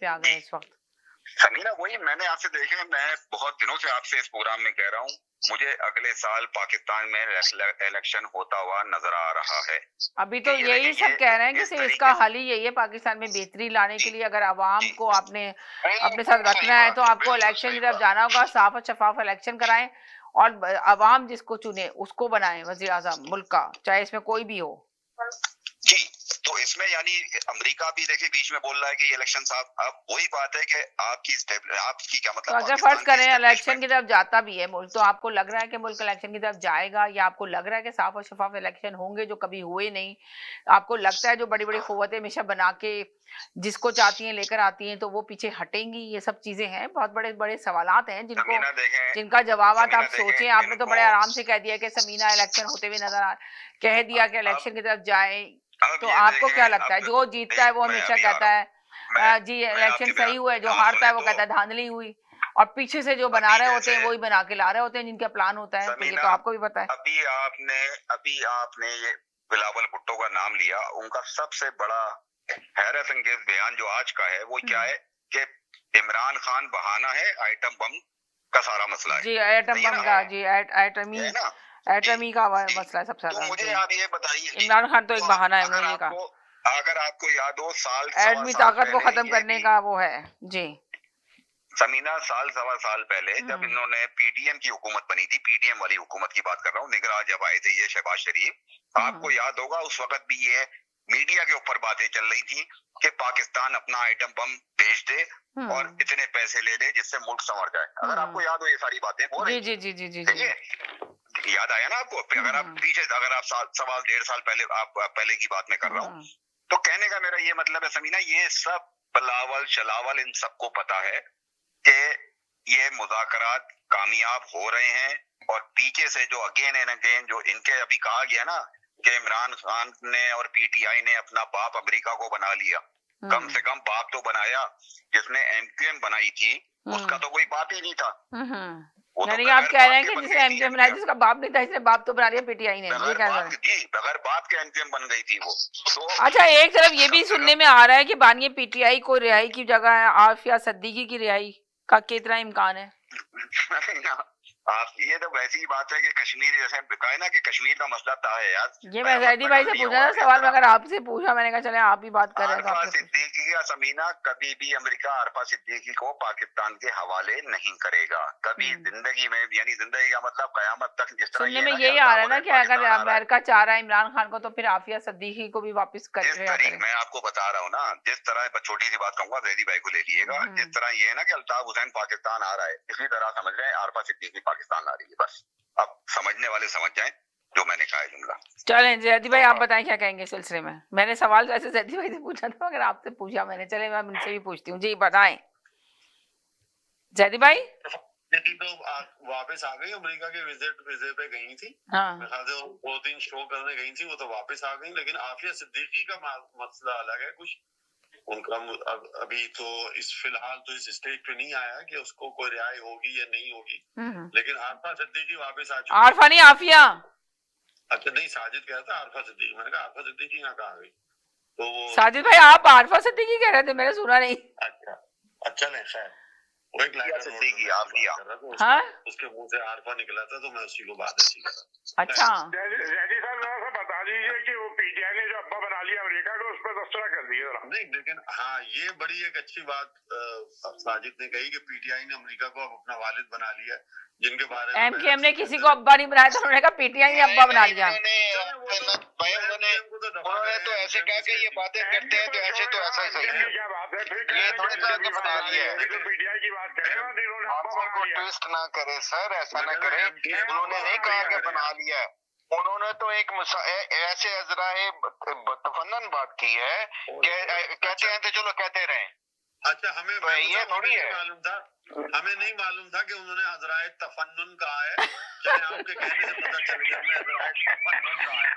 پہ آ گئے اس وقت؟ سمینا وہی میں نے آپ سے دیکھے، میں بہت دنوں سے آپ سے اس پروگرام میں کہہ رہا ہوں، مجھے اگلے سال پاکستان میں الیکشن ہوتا ہوا نظر آ رہا ہے. ابھی تو یہی سب کہہ رہے ہیں کہ صرف اس کا حل ہی یہی ہے پاکستان میں بہتری لانے کے لیے. اگر عوام کو آپ نے اپنے ساتھ رکھنا ہے تو آپ کو الیکشن کی طرف جانا ہوگا، صاف اور شفاف الیکشن کرائیں اور عوام جس کو چنے اس کو بنائیں وزیر اعظم ملک کا، چاہے اس میں کوئی بھی ہو. جی تو اس میں یعنی امریکہ بھی دیکھیں بیچ میں بول رہا ہے کہ یہ الیکشن صاحب، اب وہی بات ہے کہ آپ کی کیا مطلب، تو اگر فرض کریں الیکشن کی طرف جاتا بھی ہے ملک، تو آپ کو لگ رہا ہے کہ ملک الیکشن کی طرف جائے گا، یا آپ کو لگ رہا ہے کہ صاف اور شفاف الیکشن ہوں گے جو کبھی ہوئے نہیں؟ آپ کو لگتا ہے جو بڑی بڑی قوتیں ہمیشہ بنا کے جس کو چاہتی ہیں لے کر آتی ہیں تو وہ پیچھے ہٹیں گی؟ یہ سب چیزیں ہیں، بہت بڑے بڑے سوالات ہیں جن کا جوابات آپ سوچیں. آپ نے تو بڑے آرام سے کہہ دیا کہ سمینہ الیکشن ہوتے ہوئے نظر کہہ دیا کہ الیکشن کی طرف جائے. تو آپ کو کیا لگتا ہے جو جیتتا ہے وہ ہمیشہ کہتا ہے جی الیکشن صحیح ہوا ہے، جو ہارتا ہے وہ کہتا ہے دھاندلی ہوئی، اور پیچھے سے جو بنا رہے ہوتے ہیں وہی بنا کے لا رہے ہوتے ہیں جن کا پلان ہوتا ہے. تو یہ تو آپ کو بھی پتا ہے. ابھی آپ نے یہ بلاول بھٹو کا نام لیا، ان کا سب سے بڑا حیرت انگیز بیان جو آج کا ہے وہ کیا ہے کہ عمران خان بہانہ ہے ایٹم بم کا سارا مسئلہ ہے. جی ایٹم بم کا، جی ایٹمی کا مسئلہ ہے سب سے زیادہ. مجھے آپ یہ بتائیے، عمران خان تو ایک بہانہ ہے انہوں نے کہا، اگر آپ کو یاد ہو ایٹمی طاقت کو ختم کرنے کا وہ ہے. جی سمینا سوا سال پہلے جب انہوں نے پی ڈی ایم کی حکومت بنی تھی، پی ڈی ایم والی حکومت کی بات کر رہا ہوں، نگراں جب آئے تھے یہ شہباز شریف، آپ کو یاد ہوگا اس وقت بھی یہ میڈیا کے اوپر باتیں چل رہی تھی کہ پاکستان اپنا آئٹم بم بھیج دے اور اتنے پیسے لے لے جس سے ملک سنور جائے. اگر آپ کو یاد ہو یہ ساری باتیں ہو رہی جی جی جی جی جی یاد آیا نا آپ کو؟ اگر آپ پیچھے سوال 1.5 سال پہلے آپ پہلے کی بات میں کر رہا ہوں، تو کہنے کا میرا یہ مطلب ہے سمینا، یہ سب بلاول شلاول ان سب کو پتا ہے کہ یہ مذاکرات کامیاب ہو رہے ہیں، اور پیچھے سے جو اگین اینڈ اگین جو ان کے ابھی کہا گیا نا کہ عمران خان نے اور پی ٹی آئی نے اپنا باپ امریکہ کو بنا لیا. کم سے کم باپ تو بنایا، جس نے ایم کیو ایم بنائی تھی اس کا تو کوئی باپ ہی نہیں تھا. یعنی آپ کہہ رہے ہیں کہ جس نے ایم کیو ایم بنایا جس کا باپ نہیں تھا، اس نے باپ تو بنا لیا پی ٹی آئی نے، یہ کہہ رہے ہیں؟ جی بغیر باپ کے ایم کیو ایم بن گئی تھی وہ. اچھا ایک طرف یہ بھی سننے میں آ رہا ہے کہ بانی پی ٹی آئی کو رہائی کی جگہ ہے عافیہ صدیقی کی رہائی کا کتنا امکان ہے؟ یہ تو ویسی ہی بات ہے کہ کشمیر جیسے کہا نا کہ کشمیر کا مسئلہ تھا ہے یار. یہ میں زیدی بھائی سے پوچھا تھا سوال، میں اگر آپ سے پوچھا میں نے کہا چلے آپ بھی بات کر رہے ہیں. عارفہ صدیقی کا سمینا کبھی بھی امریکہ عارفہ صدیقی کو پاکستان کے حوالے نہیں کرے گا کبھی زندگی میں، یعنی زندگی کا مطلب قیامت تک. جس طرح سننے میں یہی آ رہا ہے نا کہ اگر امریکہ چاہ رہا ہے عمران خان کو تو پھر عافیہ صدیقی کو بھی واپس کر رہا ہے. میں آپ کو بتا رہا ہوں نا، جس طرح چھوٹی سی بات کہوں گا، زیدی بھائی کو لے لیے گا، جس طرح یہ ہے نا کہ الطاف حسین پاکستان آ رہا ہے، اسی طرح سمجھ رہے ہیں عارفہ صدیقی پاکستان آ رہی ہے. بس اب سمجھنے والے سمجھ جائیں جو میں نے کہا ہے جملہ. چلیں زیدی بھائی آپ بتائیں کیا کہیں گے اس سلسلے میں؟ میں نے سوال ایسے زیدی بھائی سے پوچھا تھا، اگر آپ سے پوچھا میں نے، چلے میں ان سے بھی پوچھتی ہوں. جی بتائیں زیدی بھائی. تو واپس آ گئی امریکہ کے ویزے پہ گئی تھی، 2 دن شو کرنے گئی تھی، وہ تو واپس آ گئی. لیکن عافیہ صدیقی کا مسئلہ الگ ہے کچھ. ان کا ابھی تو فی الحال تو اس اسٹیج پہ نہیں آیا کہ اس کو کوئی رہائی ہوگی یا نہیں ہوگی، لیکن عارفہ صدیقی واپس آ چکی. عارفہ نہیں عافیہ. اچھا نہیں، ساجد کہہ رہا تھا عارفہ صدیقی، میں نے کہا عارفہ صدیقی یہاں کہاں گئی؟ تو ساجد بھائی آپ عارفہ صدیقی کہہ رہے تھے، میں نے سنا نہیں. اچھا اچھا نہیں خیر، وہ ایک لائن صدیقی عافیہ اس کے منہ سے عارفہ نکلا تھا تو میں اسی کو بات ایسی کر رہا. اچھا زیدی صاحب ذرا سا بتا دیجیے کہ وہ پی ٹی آئی نے جو ابا بنا لیا امریکہ کو، اس پہ تبصرہ کر دیجیے ذرا. نہیں لیکن ہاں یہ بڑی ایک اچھی بات ساجد نے کہی کہ پی ٹی آئی نے امریکہ کو اب اپنا والد بنا لیا، جن کے بارے میں ایم کیو ایم نے کسی کو ابا نہیں بنایا تھا، انہوں نے کہا پی ٹی آئی نے ابا بنا لیا. انہوں نے تو ایسے کہا کہ یہ باتیں کرتے ہیں تو ایسے تو ایسا ہی صحیح ہے. کیا بات ہے؟ یہ تھوڑی طرح کے بنا لیا ہے. پی ٹی آئی کی بات کریں نا، انہوں نے ابا آنکھوں بنا کو لیا. ٹویسٹ نہ کرے سر، ایسا نہ کرے. انہوں نے نہیں کہا کہ بنا لیا ہے، انہوں نے تو ایک ایسے ازرائے تفنن بات کی ہے کہ کہتے ہیں تو چلو کہتے رہیں. اچھا ہمیں یہ تھوڑی ہے معلوم تھا، ہمیں نہیں معلوم تھا کہ انہوں نے حضرائے تفنن کہا ہے. چلے آپ کے کہنے سے پتہ چل گیا ہمیں حضرائے تفنن کہا ہے.